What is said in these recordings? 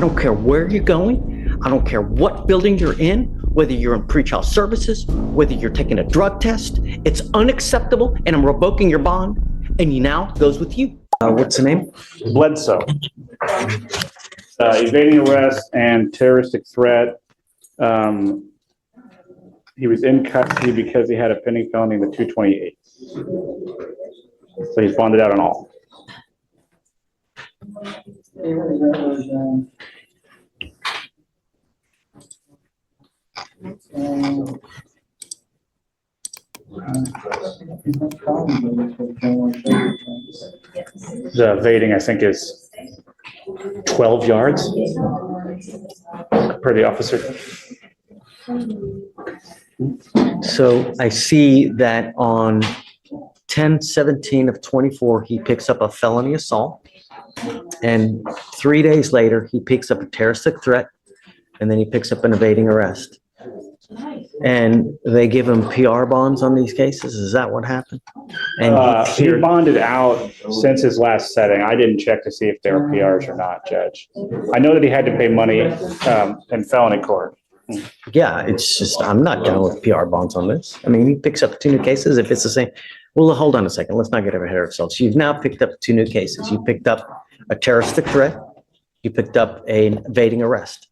don't care where you're going. I don't care what building you're in, whether you're in pretrial services, whether you're taking a drug test. It's unacceptable, and I'm revoking your bond, and he now goes with you. What's the name? Bledsoe. Evading arrest and terroristic threat. He was in custody because he had a pending felony in the 228. So he's bonded out on all. The evading, I think, is 12 yards per the officer. So I see that on 10/17 of 24, he picks up a felony assault. And 3 days later, he picks up a terroristic threat, and then he picks up an evading arrest. And they give him PR bonds on these cases? Is that what happened? And He bonded out since his last setting. I didn't check to see if there were PRs or not, Judge. I know that he had to pay money in felony court. yeah, it's just, I'm not going with PR bonds on this. I mean, he picks up 2 new cases if it's the same. Well, hold on a second. Let's not get ahead of ourselves. You've now picked up 2 new cases. You picked up a terroristic threat. You picked up an evading arrest.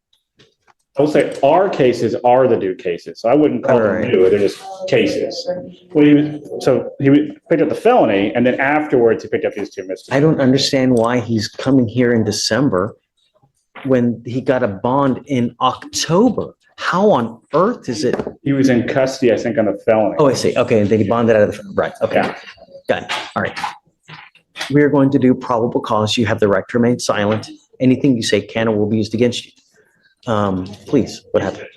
I will say our cases are the new cases. So I wouldn't call them new. They're just cases. Well, he picked up the felony, and then afterwards he picked up these 2 misdemeanors. I don't understand why he's coming here in December when he got a bond in October. How on earth is it? He was in custody, I think, on the felony. Oh, I see. Okay, and then he bonded out of the, right, okay. Yeah. Got it. All right. We're going to do probable cause. You have the right to remain silent. Anything you say can or will be used against you. Please, what happened?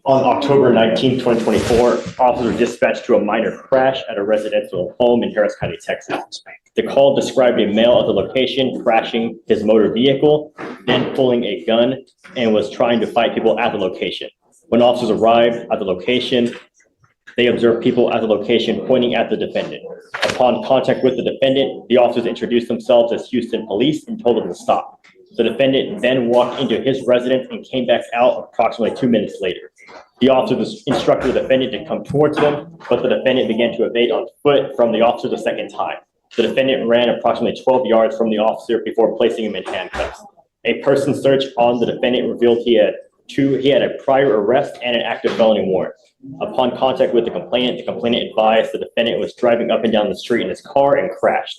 On October 19, 2024, officers were dispatched to a minor crash at a residential home in Harris County, Texas. The call described a male at the location crashing his motor vehicle, then pulling a gun, and was trying to fight people at the location. When officers arrived at the location, they observed people at the location pointing at the defendant. Upon contact with the defendant, the officers introduced themselves as Houston police and told them to stop. The defendant then walked into his residence and came back out approximately 2 minutes later. The officers instructed the defendant to come towards them, but the defendant began to evade on foot from the officer the second time. The defendant ran approximately 12 yards from the officer before placing him in handcuffs. A person search on the defendant revealed he had a prior arrest and an active felony warrant. Upon contact with the complainant advised the defendant was driving up and down the street in his car and crashed.